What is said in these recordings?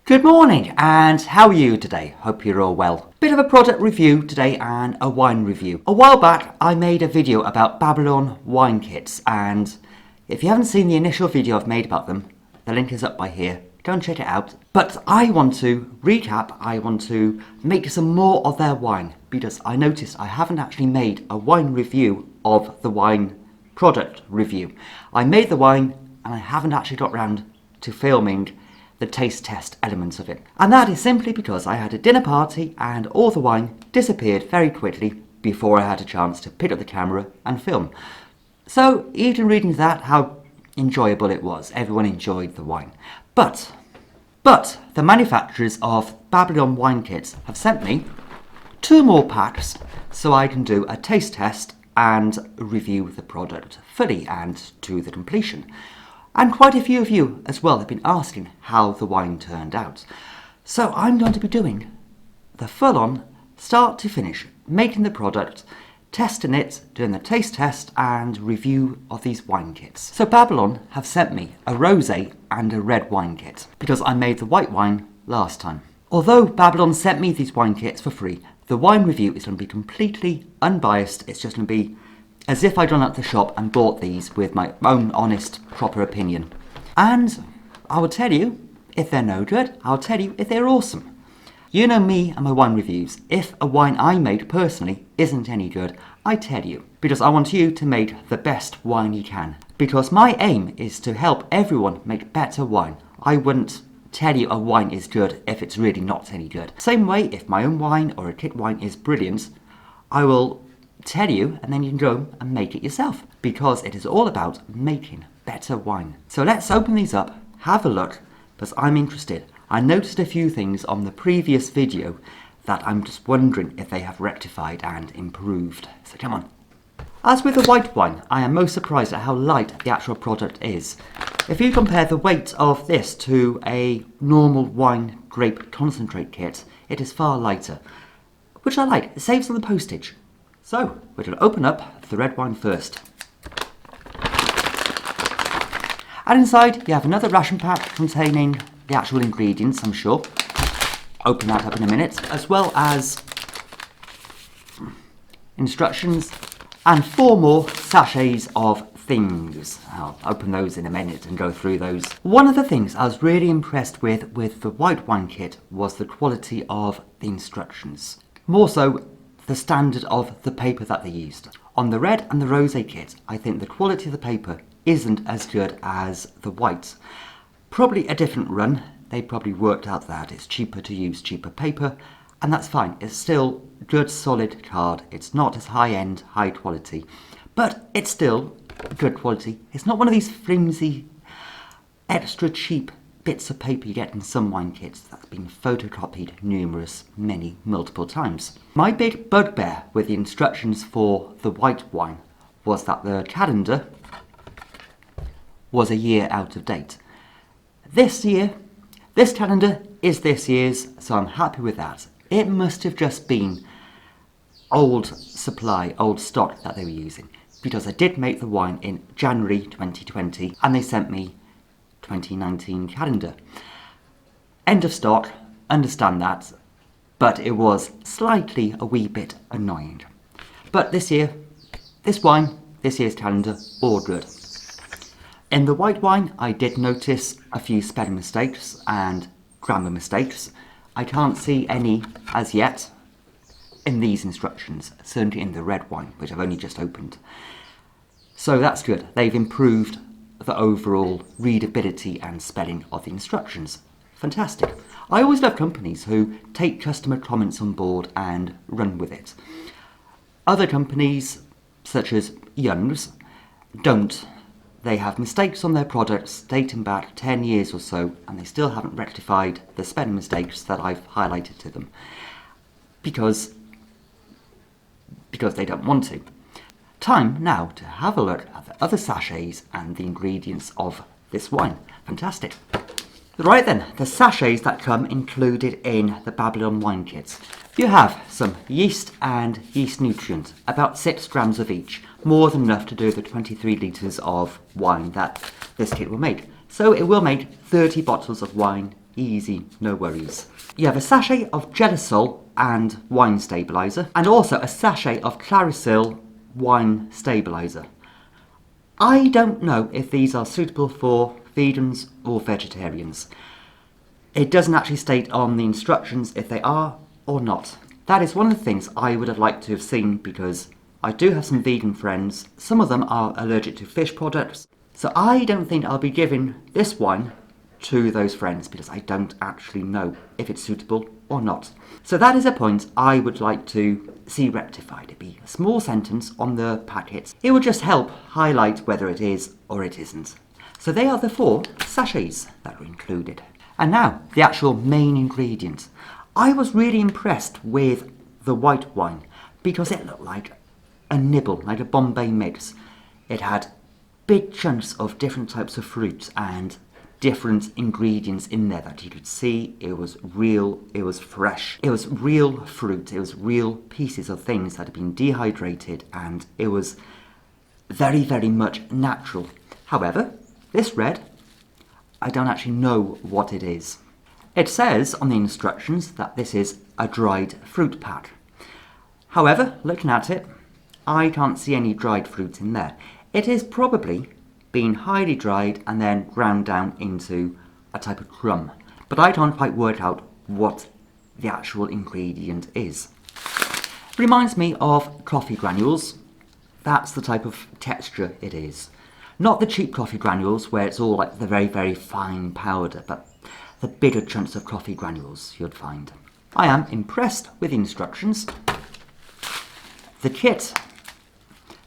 Good morning, and how are you today? Hope you're all well. Bit of a product review today and a wine review. A while back I made a video about Babylon wine kits, and if you haven't seen the initial video I've made about them, the link is up by here. Go and check it out. But I want to recap, I want to make some more of their wine, because I noticed I haven't actually made a wine review of the wine product review. I made the wine and I haven't actually got round to filming the taste test elements of it. And that is simply because I had a dinner party and all the wine disappeared very quickly before I had a chance to pick up the camera and film. So you can read into that how enjoyable it was. Everyone enjoyed the wine. But the manufacturers of Babylon wine kits have sent me 2 more packs so I can do a taste test and review the product fully and to the completion. And quite a few of you as well have been asking how the wine turned out. So I'm going to be doing the full-on, start to finish, making the product, testing it, doing the taste test and review of these wine kits. So Babylon have sent me a rosé and a red wine kit, because I made the white wine last time. Although Babylon sent me these wine kits for free, the wine review is going to be completely unbiased. It's just going to be as if I'd gone out to the shop and bought these with my own honest, proper opinion. And I will tell you if they're no good, I'll tell you if they're awesome. You know me and my wine reviews. If a wine I made personally isn't any good, I tell you. Because I want you to make the best wine you can. Because my aim is to help everyone make better wine. I wouldn't tell you a wine is good if it's really not any good. Same way, if my own wine or a kit wine is brilliant, I will tell you and then you can go and make it yourself, because it is all about making better wine. So let's open these up, have a look, because I'm interested. I noticed a few things on the previous video that I'm just wondering if they have rectified and improved. So come on. As with the white wine, I am most surprised at how light the actual product is. If you compare the weight of this to a normal wine grape concentrate kit, it is far lighter, which I like. It saves on the postage. So, we're going to open up the red wine first. And inside you have another ration pack containing the actual ingredients, I'm sure. Open that up in a minute, as well as instructions and 4 more sachets of things. I'll open those in a minute and go through those. One of the things I was really impressed with the white wine kit was the quality of the instructions. More so, the standard of the paper that they used. On the red and the rosé kit, I think the quality of the paper isn't as good as the white. Probably a different run. They probably worked out that it's cheaper to use cheaper paper, and that's fine. It's still good solid card. It's not as high-end, high quality, but it's still good quality. It's not one of these flimsy, extra cheap bits of paper you get in some wine kits that's been photocopied multiple times. My big bugbear with the instructions for the white wine was that the calendar was a year out of date. This calendar is this year's, so I'm happy with that. It must have just been old supply, old stock that they were using, because I did make the wine in January 2020 and they sent me 2019 calendar. End of stock, understand that, but it was slightly a wee bit annoying. But this year, this wine, this year's calendar, all good. In the white wine, I did notice a few spelling mistakes and grammar mistakes. I can't see any as yet in these instructions, certainly in the red wine, which I've only just opened. So that's good. They've improved the overall readability and spelling of the instructions. Fantastic. I always love companies who take customer comments on board and run with it. Other companies, such as Young's, don't. They have mistakes on their products dating back 10 years or so, and they still haven't rectified the spelling mistakes that I've highlighted to them, because they don't want to. Time now to have a look at the other sachets and the ingredients of this wine. Fantastic. Right then, the sachets that come included in the Babylon wine kits. You have some yeast and yeast nutrient, about 6 grams of each, more than enough to do the 23 litres of wine that this kit will make. So it will make 30 bottles of wine easy, no worries. You have a sachet of Gelisol and wine stabiliser, and also a sachet of Clarisil wine stabiliser. I don't know if these are suitable for vegans or vegetarians. It doesn't actually state on the instructions if they are or not. That is one of the things I would have liked to have seen, because I do have some vegan friends. Some of them are allergic to fish products, so I don't think I'll be giving this wine to those friends, because I don't actually know if it's suitable or not. So that is a point I would like to see rectified. It'd be a small sentence on the packets. It would just help highlight whether it is or it isn't. So they are the 4 sachets that are included. And now, the actual main ingredient. I was really impressed with the white wine because it looked like a nibble, like a Bombay mix. It had big chunks of different types of fruit and different ingredients in there that you could see. It was real, it was fresh, it was real fruit, it was real pieces of things that had been dehydrated, and it was very, very much natural. However, this red, I don't actually know what it is. It says on the instructions that this is a dried fruit pack. However, looking at it, I can't see any dried fruit in there. It is probably been highly dried and then ground down into a type of crumb. But I can't quite work out what the actual ingredient is. It reminds me of coffee granules. That's the type of texture it is. Not the cheap coffee granules where it's all like the very, very fine powder, but the bigger chunks of coffee granules you'd find. I am impressed with the instructions. The kit,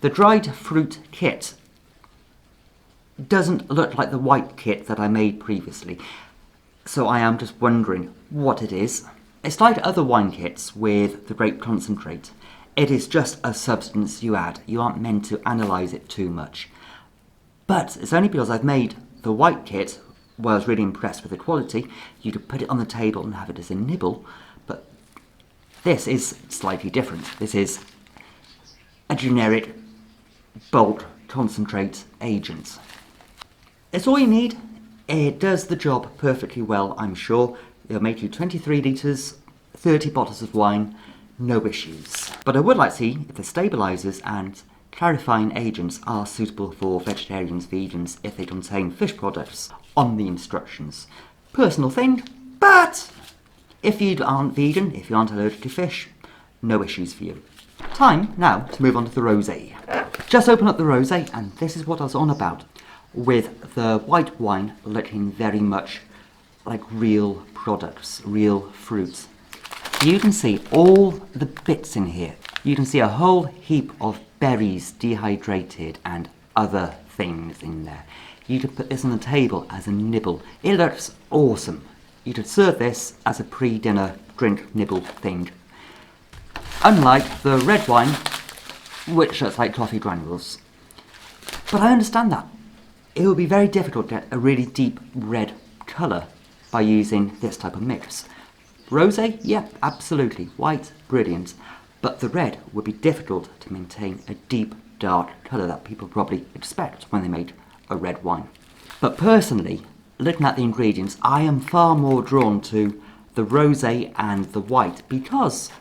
the dried fruit kit, doesn't look like the white kit that I made previously. So I am just wondering what it is. It's like other wine kits with the grape concentrate. It is just a substance you add. You aren't meant to analyse it too much. But it's only because I've made the white kit where I was really impressed with the quality. You could put it on the table and have it as a nibble. But this is slightly different. This is a generic bulk concentrate agent. It's all you need. It does the job perfectly well, I'm sure. It'll make you 23 litres, 30 bottles of wine, no issues. But I would like to see if the stabilisers and clarifying agents are suitable for vegetarians, vegans, if they contain fish products on the instructions. Personal thing, but if you aren't vegan, if you aren't allergic to fish, no issues for you. Time now to move on to the rosé. Just open up the rosé, and this is what I was on about, with the white wine looking very much like real products, real fruits. You can see all the bits in here. You can see a whole heap of berries dehydrated and other things in there. You could put this on the table as a nibble. It looks awesome. You could serve this as a pre-dinner drink nibble thing. Unlike the red wine, which looks like coffee granules. But I understand that. It would be very difficult to get a really deep red colour by using this type of mix. Rosé, yeah, absolutely. White, brilliant. But the red would be difficult to maintain a deep, dark colour that people probably expect when they make a red wine. But personally, looking at the ingredients, I am far more drawn to the rosé and the white because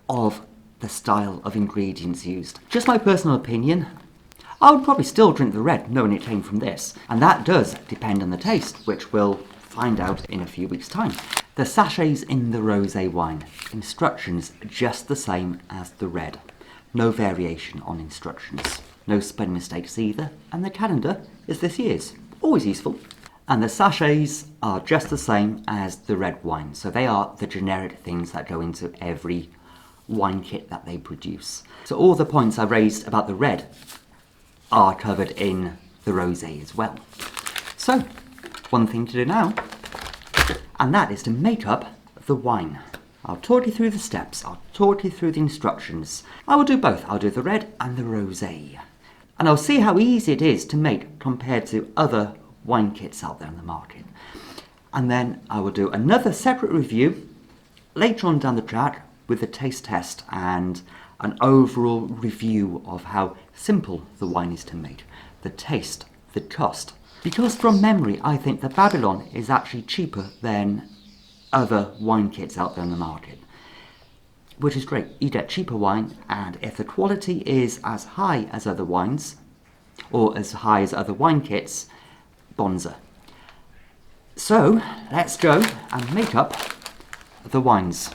of the style of ingredients used. Just my personal opinion, I would probably still drink the red knowing it came from this. And that does depend on the taste, which we'll find out in a few weeks' time. The sachets in the rosé wine, instructions just the same as the red. No variation on instructions. No spelling mistakes either, and the calendar is this year's. Always useful. And the sachets are just the same as the red wine, so they are the generic things that go into every wine kit that they produce. So all the points I raised about the red are covered in the rosé as well. So, one thing to do now, and that is to make up the wine. I'll talk you through the steps, I'll talk you through the instructions. I will do both, I'll do the red and the rosé. And I'll see how easy it is to make compared to other wine kits out there in the market. And then I will do another separate review later on down the track with a taste test and an overall review of how simple the wine is to make, the taste, the cost, Because from memory, I think the Babylon is actually cheaper than other wine kits out there in the market, which is great. You get cheaper wine, and if the quality is as high as other wines, or as high as other wine kits, bonza. So, let's go and make up the wines.